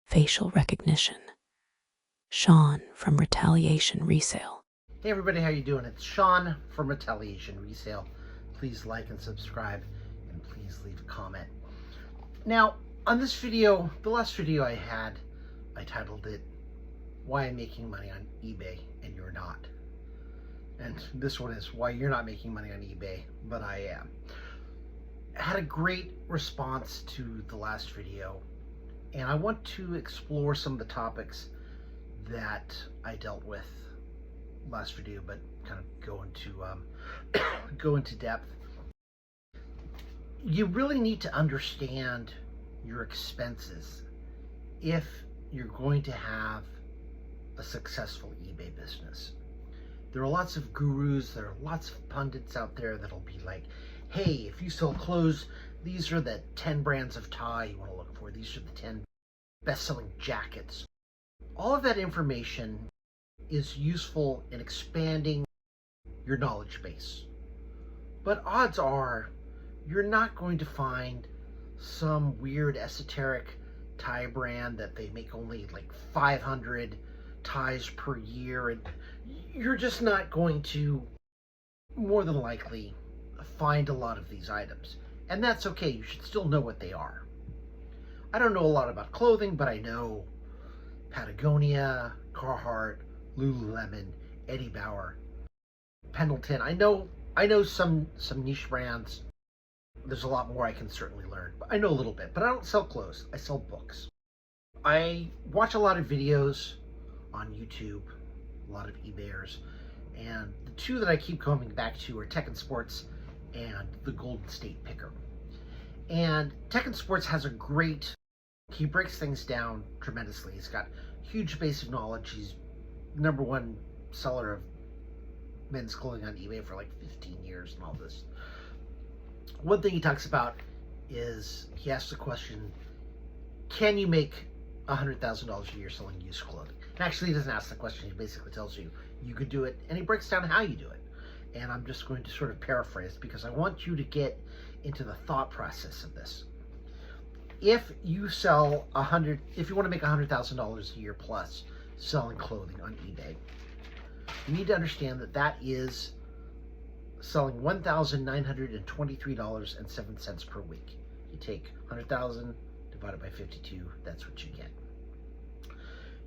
facial recognition. Sean from Retaliation Resale. Hey everybody, how you doing? It's Sean from Retaliation Resale. Please like and subscribe, and please leave a comment. Now, on this video, the last video I had, I titled it, Why I'm Making Money on eBay and You're Not. And this one is Why You're Not Making Money on eBay, but I am. I had a great response to the last video, and I want to explore some of the topics that I dealt with last video, but kind of go into depth. You really need to understand your expenses if you're going to have a successful eBay business. There are lots of gurus, there are lots of pundits out there that'll be like, hey, if you sell clothes, these are the 10 brands of tie you want to look for. These are the 10 best-selling jackets. All of that information is useful in expanding your knowledge base. But odds are you're not going to find some weird esoteric tie brand that they make only like 500 ties per year, and you're just not going to, more than likely, find a lot of these items. And that's okay, you should still know what they are. I don't know a lot about clothing, but I know Patagonia, Carhartt, Lululemon, Eddie Bauer, Pendleton. I know some niche brands. There's a lot more I can certainly learn, but I know a little bit. But I don't sell clothes, I sell books. I watch a lot of videos on YouTube, a lot of eBayers, and the two that I keep coming back to are Technsports and the Golden State Picker. And Technsports has a great, he breaks things down tremendously. He's got huge base of knowledge. He's #1 seller of men's clothing on eBay for like 15 years and all this. One thing he talks about is he asks the question, can you make $100,000 a year selling used clothing? And actually, he doesn't ask the question. He basically tells you you could do it, and he breaks down how you do it. And I'm just going to sort of paraphrase because I want you to get into the thought process of this. If you sell if you want to make $100,000 a year plus selling clothing on eBay, you need to understand that that is selling $1,923.07 per week. You take 100,000 divided by 52, that's what you get.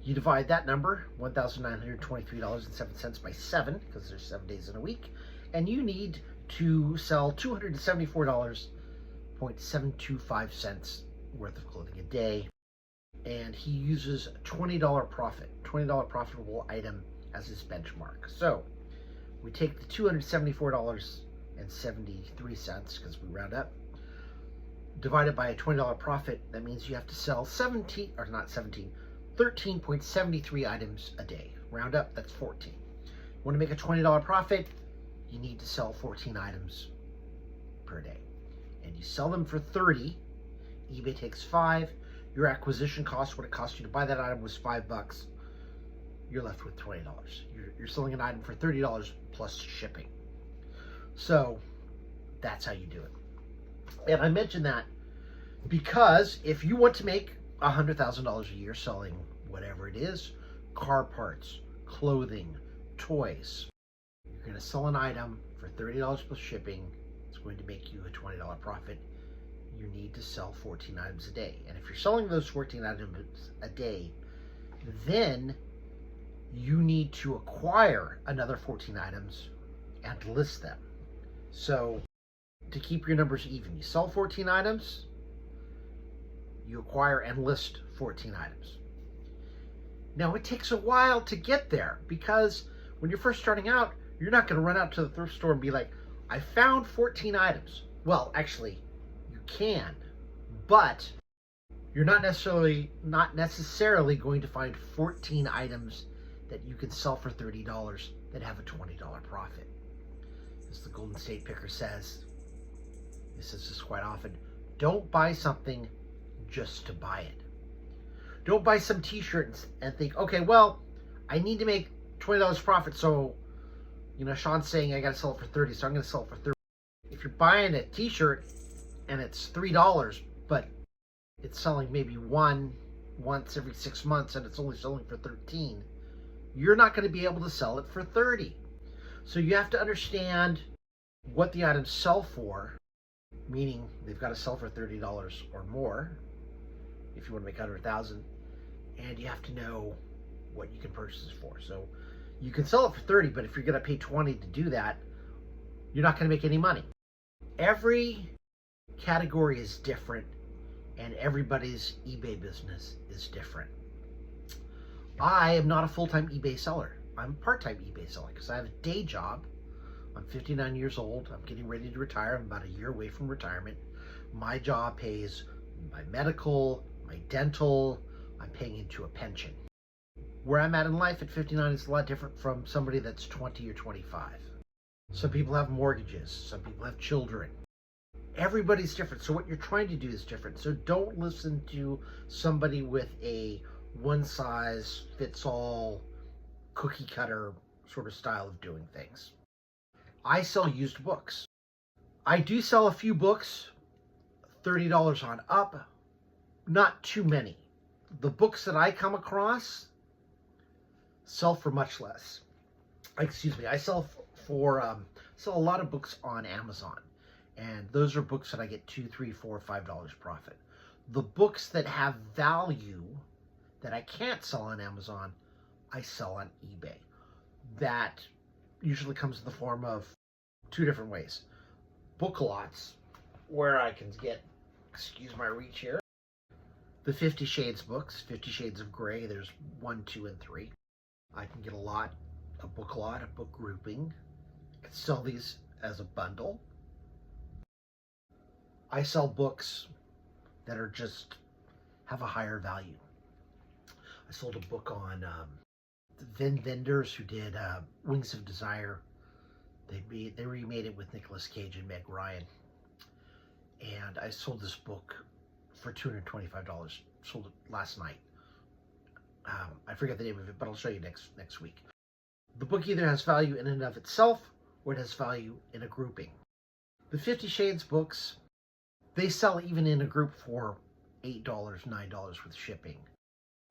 You divide that number, $1,923.07, by 7, because there's 7 days in a week, and you need to sell $274.725 worth of clothing a day. And he uses $20 profitable item as his benchmark. So we take the $274.73, because we round up, divided by a $20 profit. That means you have to sell 13.73 items a day. Round up, that's 14. You want to make a $20 profit, you need to sell 14 items per day. And you sell them for 30. eBay takes 5. Your acquisition cost, what it cost you to buy that item, was $5. You're left with $20. You're selling an item for $30 plus shipping. So that's how you do it. And I mention that because if you want to make $100,000 a year selling whatever it is, car parts, clothing, toys, you're going to sell an item for $30 plus shipping. It's going to make you a $20 profit. You need to sell 14 items a day. And if you're selling those 14 items a day, then you need to acquire another 14 items and list them. So to keep your numbers even, you sell 14 items, you acquire and list 14 items. Now, it takes a while to get there because when you're first starting out, you're not going to run out to the thrift store and be like, I found 14 items. Well, actually, you can, but you're not necessarily going to find 14 items that you can sell for $30 that have a $20 profit. As the Golden State Picker says, he says this quite often, don't buy something just to buy it. Don't buy some t-shirt and think, okay, well, I need to make $20 profit, so, Sean's saying I got to sell it for 30, so I'm going to sell it for 30. If you're buying a t-shirt and it's $3, but it's selling maybe one once every 6 months and it's only selling for 13, you're not going to be able to sell it for 30. So you have to understand what the items sell for, meaning they've got to sell for $30 or more if you want to make 100,000, and you have to know what you can purchase it for. So you can sell it for 30, but if you're going to pay 20 to do that, you're not going to make any money. Every category is different, and everybody's eBay business is different. I am not a full-time eBay seller. I'm a part-time eBay seller because I have a day job. I'm 59 years old. I'm getting ready to retire. I'm about a year away from retirement. My job pays my medical, my dental. I'm paying into a pension. Where I'm at in life at 59 is a lot different from somebody that's 20 or 25. Some people have mortgages. Some people have children. Everybody's different. So what you're trying to do is different. So don't listen to somebody with a one-size-fits-all cookie cutter sort of style of doing things. I sell used books. I do sell a few books, $30 on up, not too many. The books that I come across sell for much less. Excuse me, I sell sell a lot of books on Amazon, and those are books that I get $2, $3, $4, $5 profit. The books that have value that I can't sell on Amazon, I sell on eBay. That usually comes in the form of two different ways. Book lots, where I can get, excuse my reach here, the 50 Shades books, 50 Shades of Grey, there's 1, 2, and 3. I can get a book lot, a book grouping. I can sell these as a bundle. I sell books that are just have a higher value. I sold a book on vendors who did Wings of Desire. They remade it with Nicolas Cage and Meg Ryan, and I sold this book for $225. Sold it last night. I forget the name of it, but I'll show you next week. The book either has value in and of itself, or it has value in a grouping. The 50 Shades books, they sell even in a group for $8, $9 with shipping.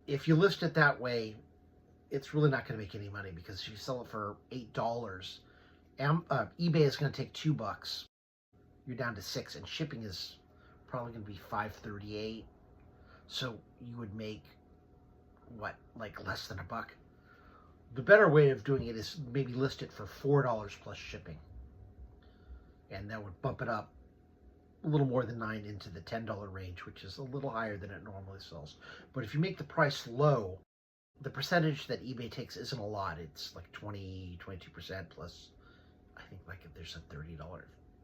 If you list it that way, it's really not going to make any money, because if you sell it for $8, eBay is going to take $2. You're down to $6, and shipping is probably going to be $5.38. So you would make what, like less than $1? The better way of doing it is maybe list it for $4 plus shipping, and that would bump it up a little more than $9 into the $10 range, which is a little higher than it normally sells. But if you make the price low, the percentage that eBay takes isn't a lot. It's like 22% plus, I think, like if there's a $30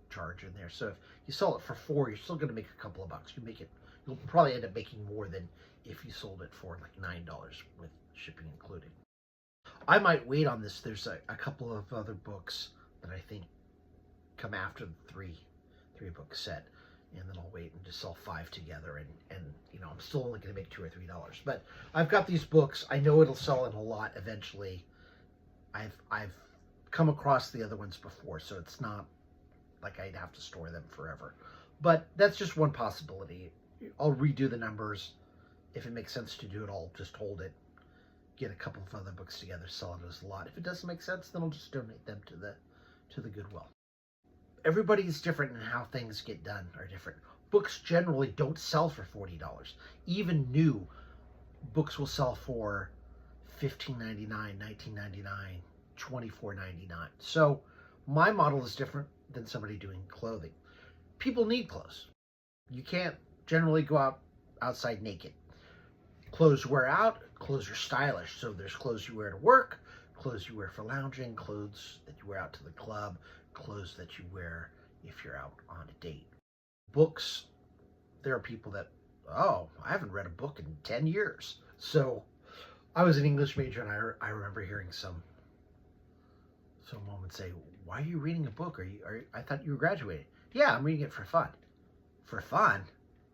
charge in there. So if you sell it for $4, you're still going to make a couple of bucks. You'll probably end up making more than if you sold it for like $9 with shipping included. I might wait on this. There's a couple of other books that I think come after the three book set, and then I'll wait and just sell 5 together, and you know, I'm still only going to make $2 or $3. But I've got these books. I know it'll sell in a lot eventually. I've come across the other ones before, so it's not like I'd have to store them forever. But that's just one possibility. I'll redo the numbers. If it makes sense to do it, I'll just hold it, get a couple of other books together, sell it as a lot. If it doesn't make sense, then I'll just donate them to the Goodwill. Everybody's different, and how things get done are different. Books generally don't sell for $40. Even new books will sell for $15.99, $19.99, $24.99. So my model is different than somebody doing clothing. People need clothes. You can't generally go outside naked. Clothes wear out, clothes are stylish. So there's clothes you wear to work, clothes you wear for lounging, clothes that you wear out to the club, clothes that you wear if you're out on a date. Books, there are people that, oh, I haven't read a book in 10 years. So I was an English major, and I remember hearing some woman say, why are you reading a book? I thought you were graduating. Yeah, I'm reading it for fun. For fun?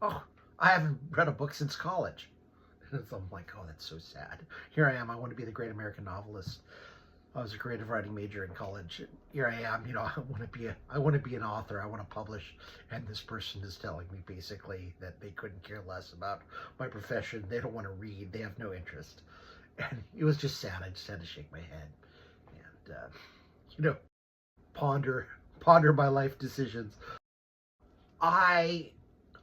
Oh, I haven't read a book since college. So I'm like, oh, that's so sad. Here I am. I want to be the great American novelist. I was a creative writing major in college. Here I am, I want to be an author. I want to publish, and this person is telling me basically that they couldn't care less about my profession. They don't want to read. They have no interest, and it was just sad. I just had to shake my head and ponder my life decisions. I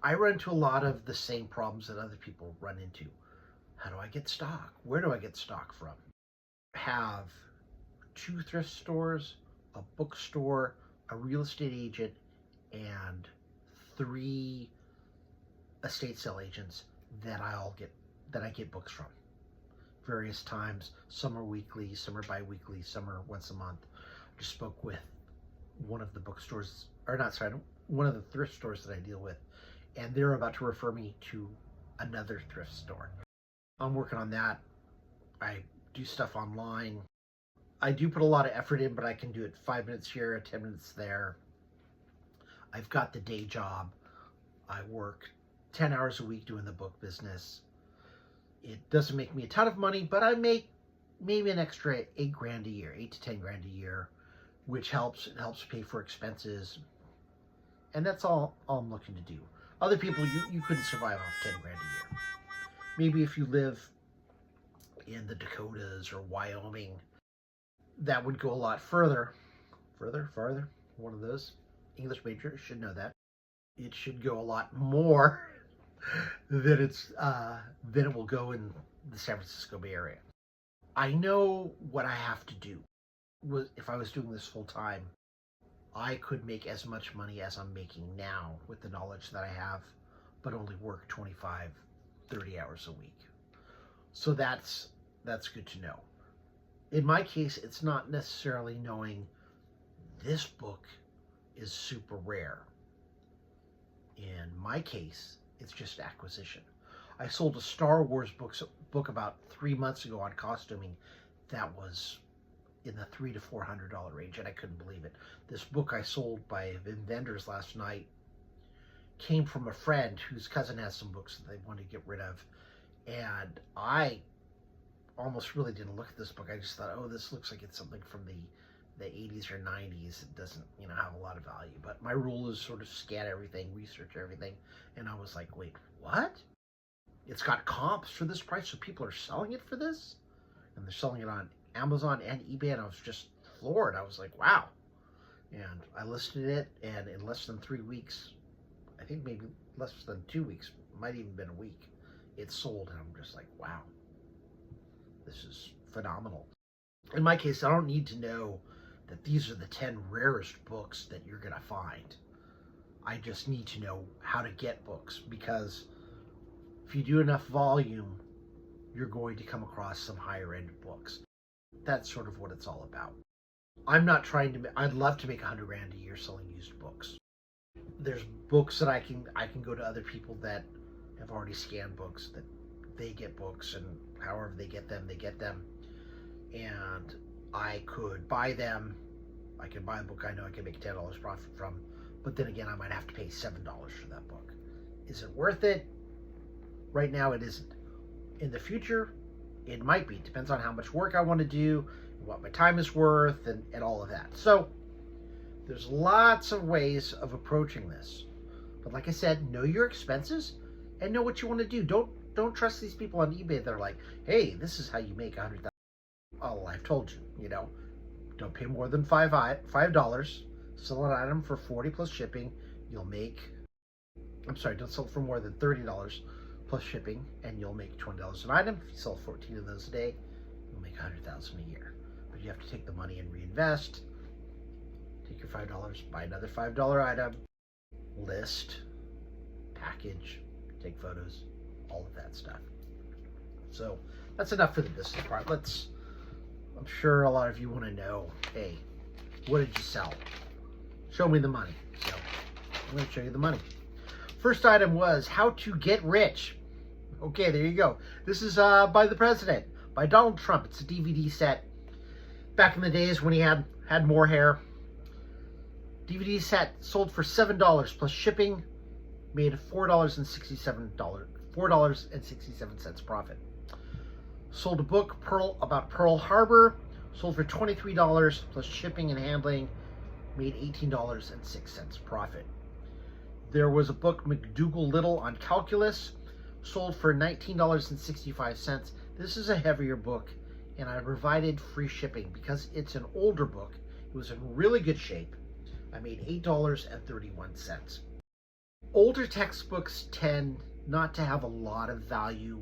run into a lot of the same problems that other people run into. How do I get stock? Where do I get stock from? Have 2 thrift stores, a bookstore, a real estate agent, and 3 estate sale agents that I get books from. Various times. Some are weekly, some are bi-weekly, some are once a month. I just spoke with one of the bookstores, one of the thrift stores that I deal with, and they're about to refer me to another thrift store. I'm working on that. I do stuff online. I do put a lot of effort in, but I can do it 5 minutes here, 10 minutes there. I've got the day job. I work 10 hours a week doing the book business. It doesn't make me a ton of money, but I make maybe an extra $8,000 a year, 8 to 10 grand a year, which helps. It helps pay for expenses. And that's all I'm looking to do. Other people, you couldn't survive off 10 grand a year. Maybe if you live in the Dakotas or Wyoming, that would go a lot farther. One of those. English major should know that. It should go a lot more than it will go in the San Francisco Bay Area. I know what I have to do. If I was doing this full time, I could make as much money as I'm making now with the knowledge that I have, but only work 25, 30 hours a week. So that's good to know. In my case, it's not necessarily knowing this book is super rare. In my case, it's just acquisition. I sold a Star Wars book about 3 months ago on costuming that was in the $300 to $400 range, and I couldn't believe it. This book I sold by vendors last night came from a friend whose cousin has some books that they wanted to get rid of, and I almost really didn't look at this book. I just thought, oh, this looks like it's something from the 80s or 90s. It doesn't, have a lot of value. But my rule is sort of scan everything, research everything, and I was like, wait, what? It's got comps for this price, so people are selling it for this? And they're selling it on Amazon and eBay, and I was just floored. I was like, wow. And I listed it, and in less than 3 weeks, I think maybe less than 2 weeks, might even been a week, it sold, and I'm just like, wow, this is phenomenal. In my case, I don't need to know that these are the 10 rarest books that you're going to find. I just need to know how to get books, because if you do enough volume, you're going to come across some higher end books. That's sort of what it's all about. I'm not trying to, I'd love to make $100,000 a year selling used books. There's books that I can go to other people that have already scanned books, that they get books, and however they get them, and I could buy them. I could buy a book I know I can make $10 profit from, but then again, I might have to pay $7 for that book. Is it worth it? Right now, it isn't. In the future, it might be. It depends on how much work I want to do, what my time is worth, and all of that. So there's lots of ways of approaching this. But like I said, know your expenses and know what you want to do. Don't trust these people on eBay that are like, hey, this is how you make $100,000. Oh, I've told you, don't pay more than $5. Sell an item for $40 plus shipping. Don't sell for more than $30 plus shipping, and you'll make $20 an item. If you sell 14 of those a day, you'll make $100,000 a year. But you have to take the money and reinvest. Take your $5, buy another $5 item, list, package, take photos, all of that stuff. So that's enough for the business part. I'm sure a lot of you want to know, hey, what did you sell? Show me the money. So I'm going to show you the money. First item was How to Get Rich. Okay, there you go. This is by the president, by Donald Trump. It's a DVD set. Back in the days when he had more hair. DVD set sold for $7 plus shipping. Made $4.67 profit. Sold a book about Pearl Harbor Sold for $23 plus shipping and handling, made $18.06 profit. There was a book, McDougall Little on calculus, sold for $19.65. This is a heavier book, and I provided free shipping because it's an older book. It was in really good shape. I made $8.31. Older textbooks tend not to have a lot of value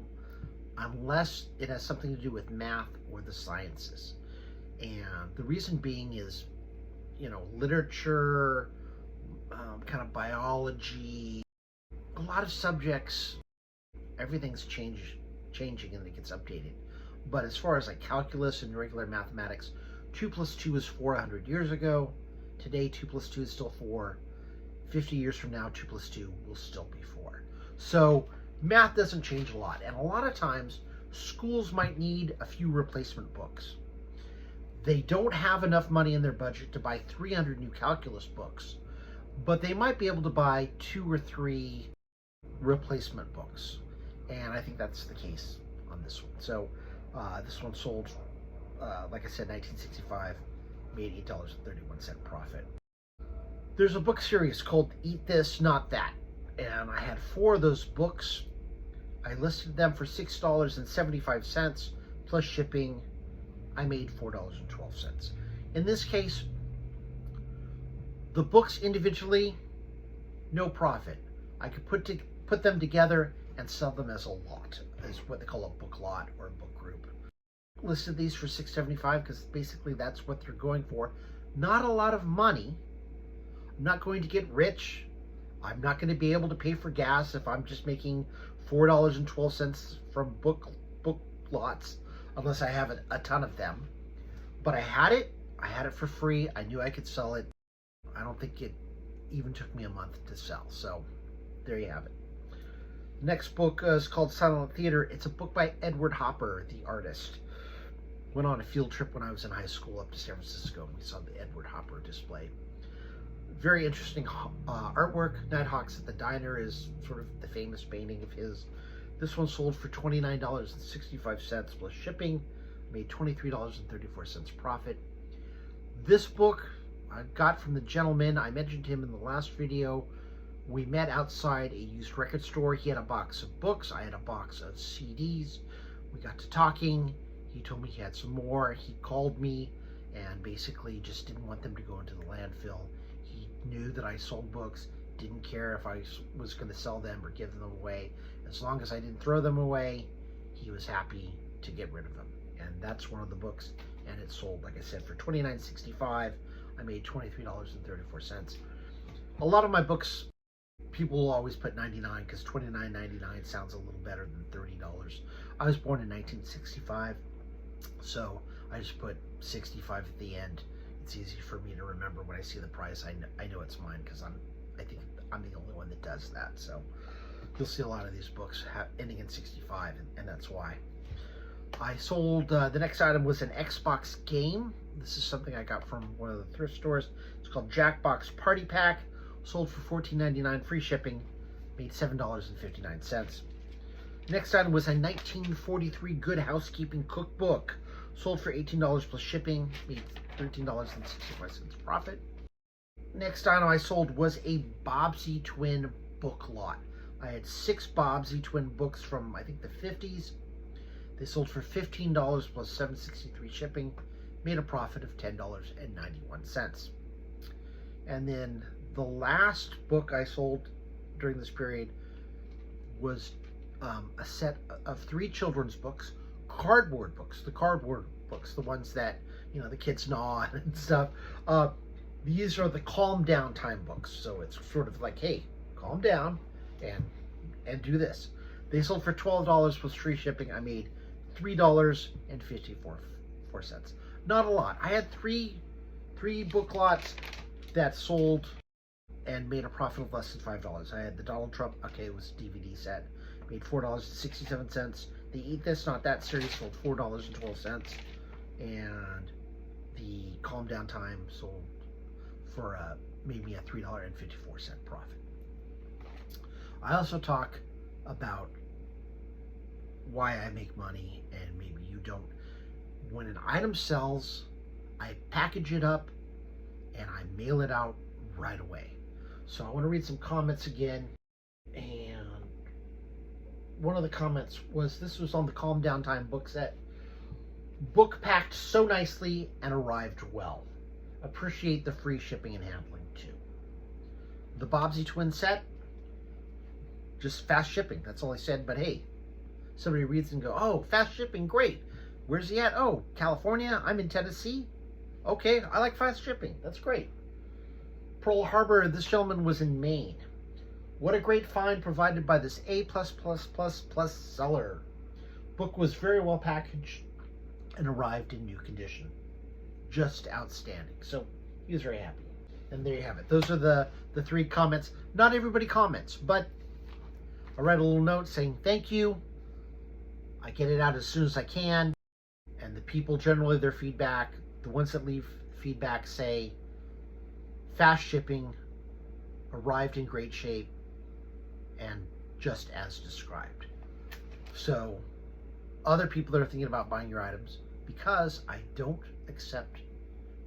unless it has something to do with math or the sciences. And the reason being is, literature, kind of biology, a lot of subjects, everything's changing and it gets updated. But as far as like calculus and regular mathematics, 2 plus 2 is 4 100 years ago. Today, 2 plus 2 is still 4. 50 years from now, 2 plus 2 will still be 4. So math doesn't change a lot. And a lot of times, schools might need a few replacement books. They don't have enough money in their budget to buy 300 new calculus books, but they might be able to buy 2 or 3 replacement books. And I think that's the case on this one. So this one sold, like I said, 1965, made $8.31 profit. There's a book series called Eat This, Not That. And I had 4 of those books. I listed them for $6.75 plus shipping. I made $4.12. In this case, the books individually, no profit. I could put them together and sell them as a lot, as what they call a book lot or a book group. Listed these for $6.75 because basically that's what they're going for. Not a lot of money. I'm not going to get rich. I'm not going to be able to pay for gas if I'm just making $4.12 from book lots, unless I have a ton of them. But I had it for free. I knew I could sell it. I don't think it even took me a month to sell. So there you have it. Next book is called Silent Theater. It's a book by Edward Hopper, the artist. Went on a field trip when I was in high school up to San Francisco, and we saw the Edward Hopper display. Very interesting artwork. Nighthawks at the Diner is sort of the famous painting of his. This one sold for $29.65 plus shipping, made $23.34 profit. This book I got from the gentleman. I mentioned him in the last video. We met outside a used record store. He had a box of books. I had a box of CDs. We got to talking. He told me he had some more. He called me and basically just didn't want them to go into the landfill. He knew that I sold books, didn't care if I was going to sell them or give them away. As long as I didn't throw them away, he was happy to get rid of them. And that's one of the books, and it sold, like I said, for $29.65. I made $23.34. A lot of my books, people will always put 99 because $29.99 sounds a little better than $30. I was born in 1965, so I just put 65 at the end. It's easy for me to remember when I see the price. I know it's mine because I think I'm the only one that does that. So you'll see a lot of these books ending in 65, and that's why. I sold, the next item was an Xbox game. This is something I got from one of the thrift stores. It's called Jackbox Party Pack. Sold for $14.99, free shipping, made $7.59. Next item was a 1943 Good Housekeeping cookbook. Sold for $18 plus shipping, made $13.65 profit. Next item I sold was a Bobbsey Twin book lot. I had 6 Bobbsey Twin books from, I think, the 50s. They sold for $15 plus $7.63 shipping, made a profit of $10.91. And then the last book I sold during this period was a set of 3 children's books, cardboard books, the ones that, the kids gnaw and stuff. These are the calm down time books. So it's sort of like, hey, calm down and do this. They sold for $12 plus free shipping. I made $3.54. Not a lot. I had three book lots that sold and made a profit of less than $5. I had the Donald Trump, okay, it was a DVD set, made $4.67. The Eat This, Not That series sold $4.12. And the Calm Down Time sold for made me a $3.54 profit. I also talk about why I make money and maybe you don't. when an item sells, I package it up and I mail it out right away. So I want to read some comments again. And one of the comments was, this was on the Calm Down Time book set. Book packed so nicely and arrived well. Appreciate the free shipping and handling too. The Bobsy Twin set, just fast shipping. That's all I said, but hey, somebody reads and go, oh, fast shipping, great. Where's he at? Oh, California, I'm in Tennessee. Okay, I like fast shipping. That's great. Pearl Harbor, this gentleman was in Maine. What a great find provided by this A++++ seller. Book was very well packaged and arrived in new condition. Just outstanding. So he was very happy. And there you have it. Those are the 3 comments. Not everybody comments, but I write a little note saying thank you. I get it out as soon as I can. And the people, generally their feedback, the ones that leave feedback say fast shipping, arrived in great shape, and just as described. So other people that are thinking about buying your items, because I don't accept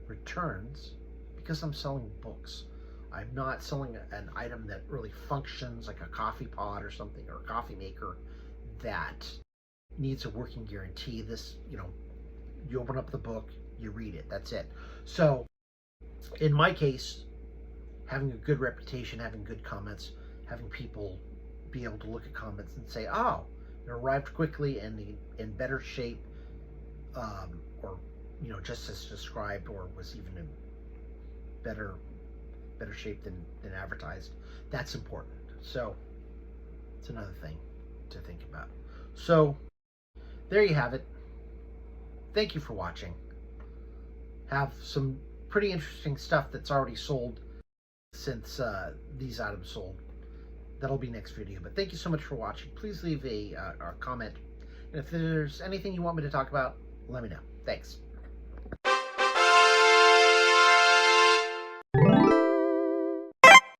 returns, because I'm selling books. I'm not selling an item that really functions like a coffee pot or something, or a coffee maker that needs a working guarantee. This, you open up the book, you read it, that's it. So in my case, having a good reputation, having good comments, having people be able to look at comments and say, oh, it arrived quickly and in better shape, or just as described, or was even in better shape than advertised. That's important. So it's another thing to think about. So there you have it. Thank you for watching. Have some pretty interesting stuff that's already sold since these items sold. That'll be next video. But thank you so much for watching. Please leave a comment. And if there's anything you want me to talk about, let me know. Thanks.